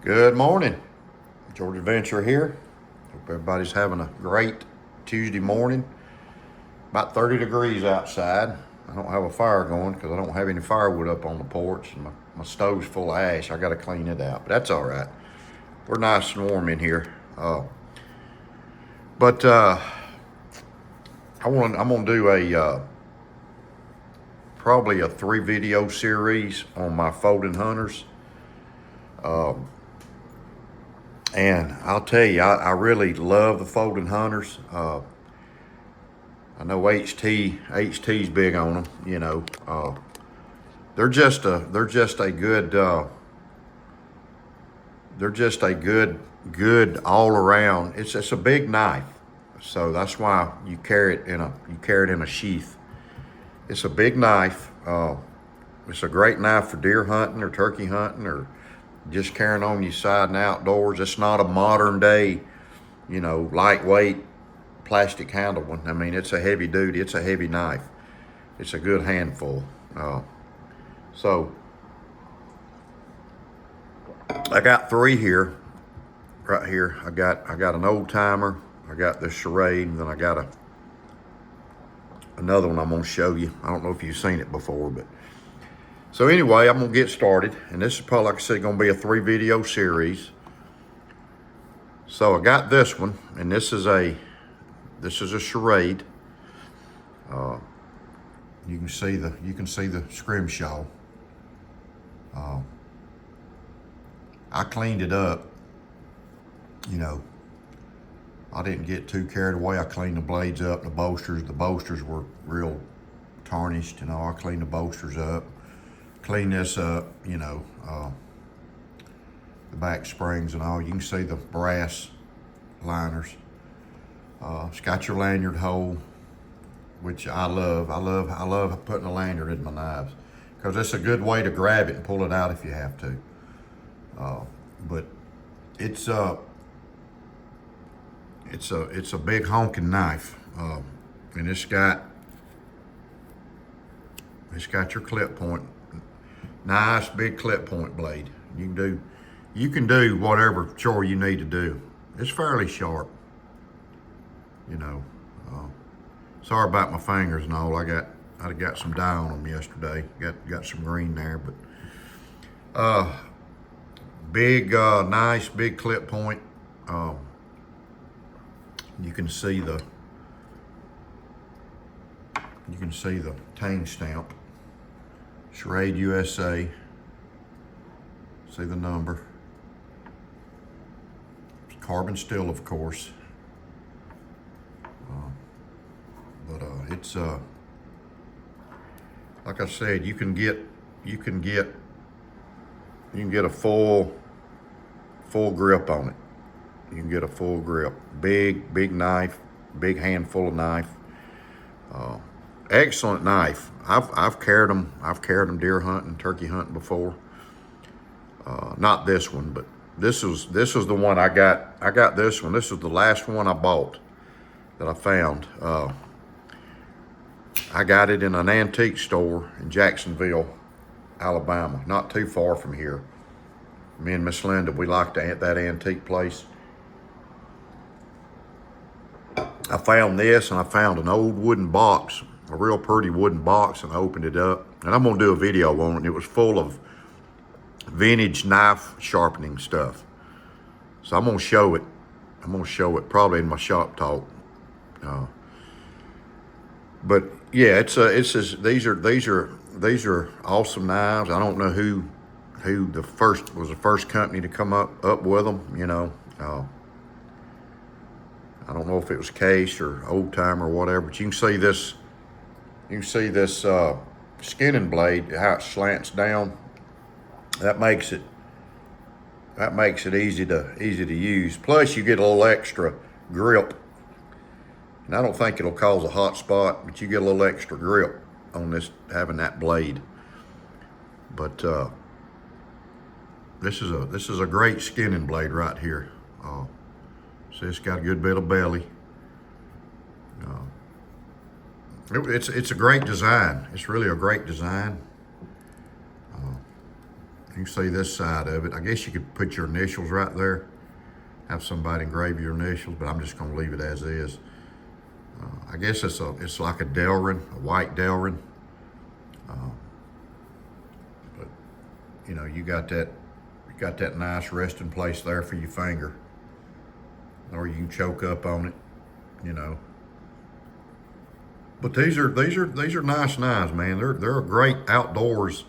Good morning. George Adventure here. Hope everybody's having a great Tuesday morning. About 30 degrees outside. I don't have a fire going because I don't have any firewood up on the porch, and my stove's full of ash. I got to clean it out, but that's all right. We're nice and warm in here. But I'm gonna do a probably a 3 video series on my folding hunters. And I'll tell you, I really love the folding hunters. I know HT's big on them. You know, they're just a good all around. It's a big knife, so that's why you carry it in a sheath. It's a big knife. It's a great knife for deer hunting or turkey hunting or just carrying on your side and outdoors. It's not a modern day, lightweight plastic handle one. I mean, it's a heavy duty. It's a heavy knife. It's a good handful. So I got 3 here, right here. I got an Oldtimer. I got this Schrade, and then I got another one I'm gonna show you. I don't know if you've seen it before, but so anyway, I'm gonna get started, and this is probably, like I said, gonna be a 3 video series. So I got this one, and this is a Schrade. You can see the scrimshaw. I cleaned it up. I didn't get too carried away. I cleaned the blades up, the bolsters. The bolsters were real tarnished. I cleaned the bolsters up. Clean this up, the back springs and all. You can see the brass liners. It's got your lanyard hole, which I love. I love putting a lanyard in my knives because it's a good way to grab it and pull it out if you have to. But it's a big honking knife, and it's got your clip point. Nice big clip point blade. You can do whatever chore you need to do. It's fairly sharp. Sorry about my fingers and all. I got some dye on them yesterday. Got some green there, but big, nice big clip point. You can see the tang stamp. Schrade USA. See the number. It's carbon steel, of course. But it's like I said, you can get a full grip on it. You can get a full grip. Big knife, big handful of knife. Excellent knife. I've carried them deer hunting, turkey hunting before. Not this one, but this was the one I got. I got this one. This was the last one I bought that I found. I got it in an antique store in Jacksonville, Alabama, not too far from here. Me and Miss Linda, we liked that antique place. I found this, and I found an old wooden box, a real pretty wooden box, and I opened it up. And I'm gonna do a video on it. And it was full of vintage knife sharpening stuff. So I'm gonna show it. Probably in my shop talk. But yeah, these are awesome knives. I don't know who the first company to come up with them. I don't know if it was Case or Oldtimer or whatever, but you can see this skinning blade, how it slants down. That makes it easy to use. Plus you get a little extra grip. And I don't think it'll cause a hot spot, but you get a little extra grip on this, having that blade. But this is a great skinning blade right here. See, it's got a good bit of belly. It's a great design. It's really a great design. You can see this side of it. I guess you could put your initials right there. Have somebody engrave your initials, but I'm just gonna leave it as is. I guess it's like a Delrin, a white Delrin. But you know, you got that nice resting place there for your finger, or you can choke up on it, you know. But these are nice knives, man. They're a great outdoors.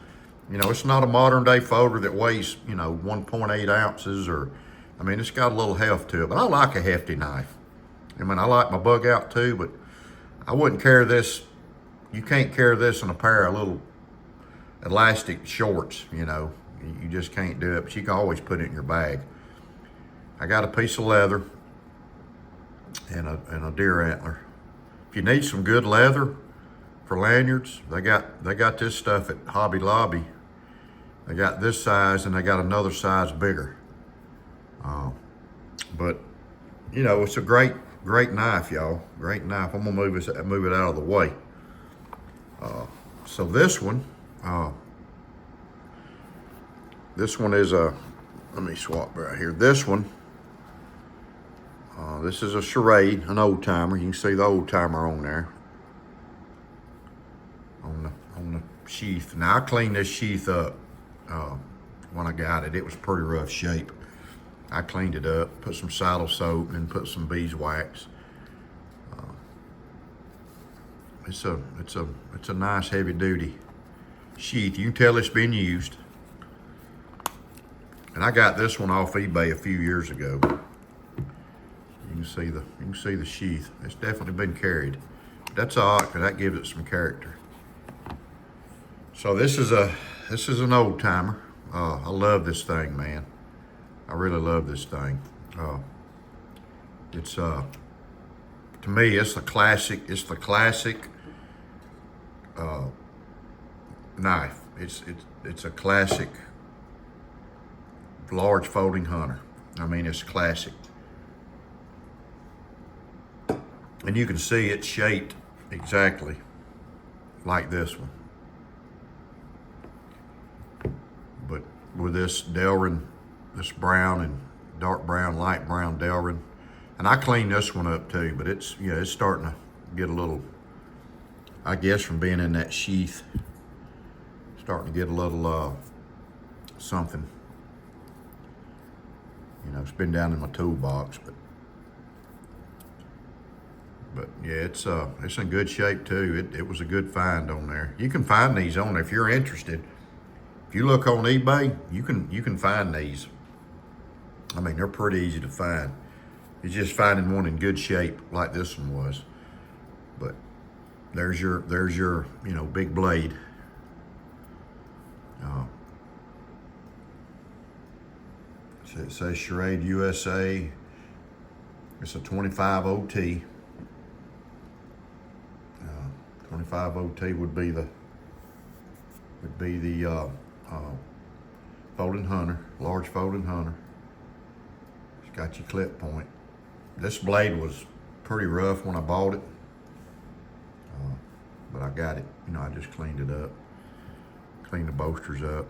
You know, it's not a modern day folder that weighs, you know, 1.8 ounces, or, I mean, it's got a little heft to it. But I like a hefty knife. I mean, I like my bug out too, but I wouldn't carry this. You can't carry this in a pair of little elastic shorts, you know. You just can't do it, but you can always put it in your bag. I got a piece of leather and a deer antler. If you need some good leather for lanyards, they got this stuff at Hobby Lobby. They got this size and they got another size bigger. But you know, it's a great knife, y'all. Great knife. I'm gonna move it out of the way. So this one is a, let me swap right here. This one, this is a Schrade, an Oldtimer. You can see the Oldtimer on there, on the sheath. Now I cleaned this sheath up when I got it. It was pretty rough shape. I cleaned it up, put some saddle soap, and put some beeswax. It's a nice heavy duty sheath. You can tell it's been used. And I got this one off eBay a few years ago. You can see the sheath. It's definitely been carried. That's all right, because that gives it some character. So this is an old timer. I love this thing, man. I really love this thing. It's to me, it's the classic. It's the classic knife. It's a classic large folding hunter. I mean, it's classic. And you can see it's shaped exactly like this one. But with this Delrin, this brown and dark brown, light brown Delrin, and I cleaned this one up too, but it's starting to get a little, I guess from being in that sheath, starting to get a little something. You know, it's been down in my toolbox, but yeah, it's in good shape too. It was a good find on there. You can find these on there if you're interested. If you look on eBay, you can find these. I mean, they're pretty easy to find. It's just finding one in good shape like this one was. But there's your big blade. So it says Schrade USA. It's a 25 OT. 25 OT would be the folding hunter, large folding hunter. It's got your clip point. This blade was pretty rough when I bought it, but I got it. You know, I just cleaned it up, cleaned the bolsters up.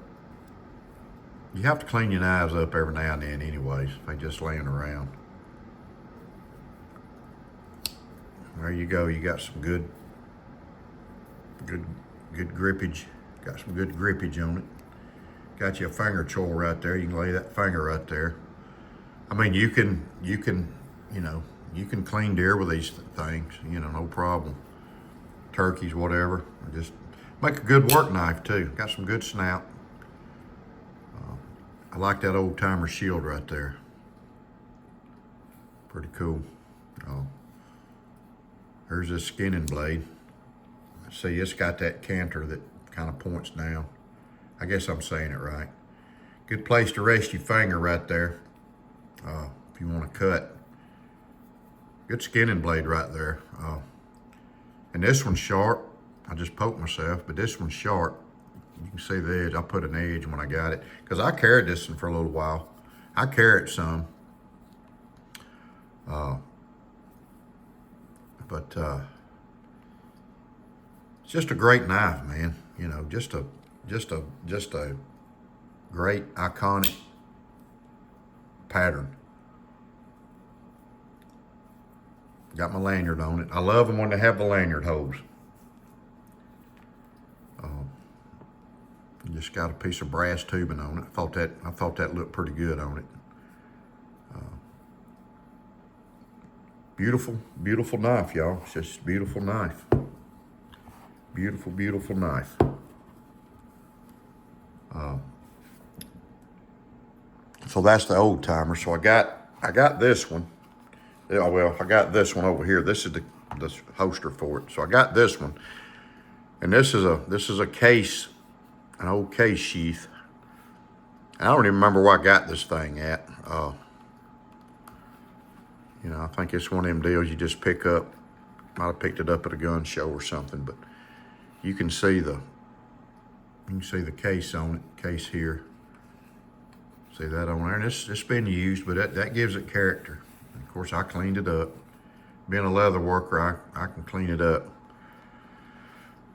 You have to clean your knives up every now and then anyways, if they just laying around. There you go. You got some good grippage. Got some good grippage on it. Got you a finger choil right there. You can lay that finger right there. I mean, you can clean deer with these things, no problem. Turkeys, whatever. Just make a good work knife too. Got some good snout. I like that Oldtimer shield right there. Pretty cool. Here's this skinning blade. See, it's got that canter that kind of points down. I guess I'm saying it right. Good place to rest your finger right there if you want to cut. Good skinning blade right there. And this one's sharp. I just poked myself, but this one's sharp. You can see the edge. I put an edge when I got it because I carried this one for a little while. I carried some. But it's just a great knife, man. Just a great iconic pattern. Got my lanyard on it. I love them when they have the lanyard holes. Just got a piece of brass tubing on it. I thought that looked pretty good on it. Beautiful, beautiful knife, y'all. It's just a beautiful knife. Beautiful, beautiful knife. So that's the Oldtimer. So I got this one. Yeah, well, I got this one over here. This is the holster for it. So I got this one, and this is a case, an old case sheath. I don't even remember where I got this thing at. You know, I think it's one of them deals you just pick up. Might have picked it up at a gun show or something, but you can see the case on it, case here. See that on there? And it's been used, but that gives it character. And of course, I cleaned it up. Being a leather worker, I can clean it up.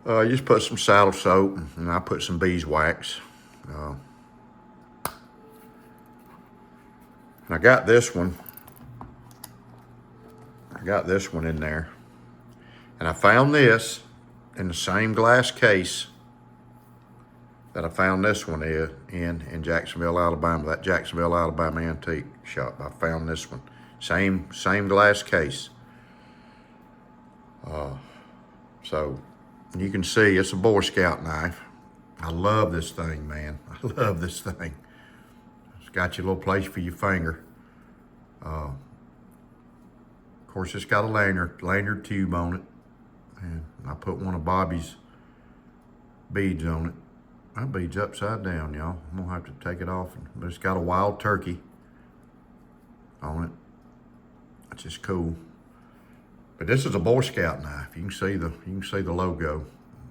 You just put some saddle soap, and I put some beeswax. And I got this one. I got this one in there. And I found this in the same glass case that I found this one in Jacksonville, Alabama, that Jacksonville, Alabama antique shop. I found this one. Same glass case. So you can see it's a Boy Scout knife. I love this thing, man. I love this thing. It's got your little place for your finger. Of course, it's got a lanyard tube on it. And I put one of Bobby's beads on it. That bead's upside down, y'all. I'm gonna have to take it off. But it's got a wild turkey on it. That's just cool. But this is a Boy Scout knife. You can see the logo.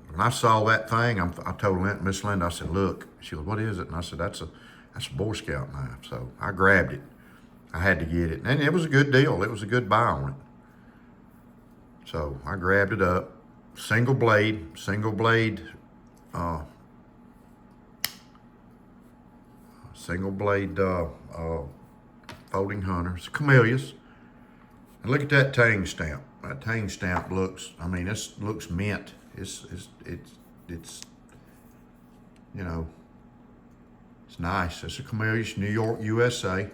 When I saw that thing, I told Miss Linda, I said, look. She goes, what is it? And I said, that's a Boy Scout knife. So I grabbed it. I had to get it. And it was a good deal. It was a good buy on it. So I grabbed it up. Single blade, folding hunter. It's a Camillus. And look at that tang stamp. That tang stamp looks, I mean, this looks mint. It's you know, it's nice. It's a Camillus, New York, USA,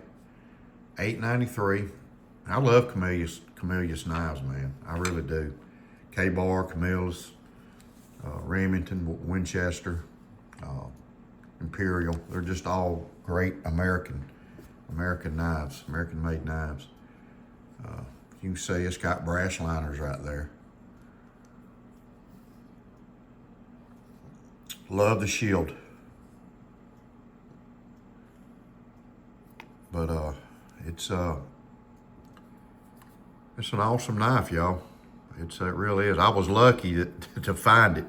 $8.93. I love Camillus knives, man. I really do. K-Bar, Camillus, Remington, Winchester, Imperial. They're just all great American knives, American-made knives. You can see it's got brass liners right there. Love the shield. But it's an awesome knife, y'all. It really is. I was lucky to find it.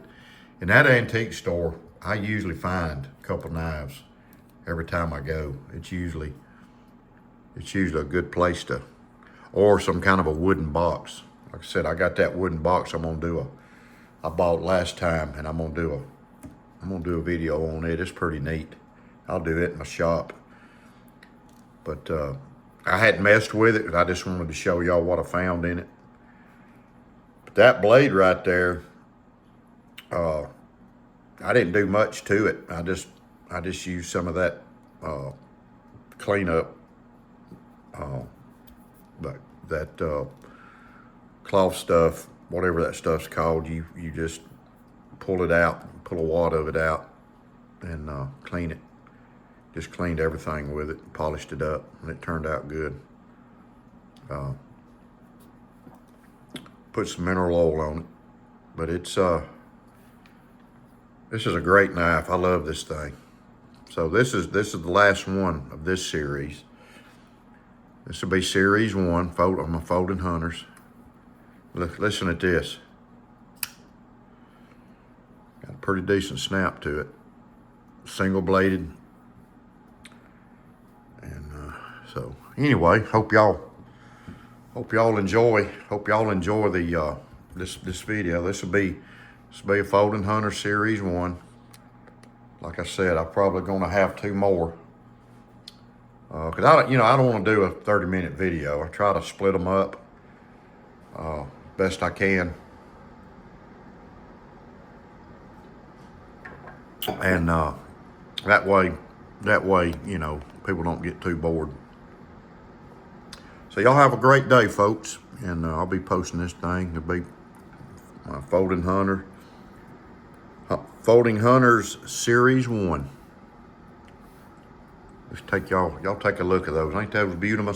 In that antique store, I usually find a couple knives every time I go. It's usually a good place to, or some kind of a wooden box. Like I said, I got that wooden box I bought last time, and I'm gonna do a video on it. It's pretty neat. I'll do it in my shop. But I hadn't messed with it. I just wanted to show y'all what I found in it. But that blade right there, I didn't do much to it. I just used some of that cleanup, that cloth stuff, whatever that stuff's called. You just pull it out, pull a wad of it out, and clean it. Just cleaned everything with it, polished it up, and it turned out good. Put some mineral oil on it, but it's this is a great knife. I love this thing. So this is the last one of this series. This will be series 1 on my folding hunters. Look, listen at this. Got a pretty decent snap to it. Single bladed. And so anyway, hope y'all enjoy the this video. This will be a folding hunter series 1. like I said, I'm probably gonna have 2 more. Cause I don't want to do a 30-minute video. I try to split them up best I can. And that way, people don't get too bored. So y'all have a great day, folks. And I'll be posting this thing. It'll be my Folding Hunters Series 1. Just take y'all take a look at those. Ain't those beautiful?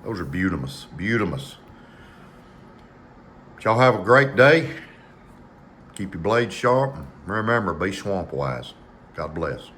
Those are beautiful. Y'all have a great day. Keep your blades sharp. And remember, be swamp wise. God bless.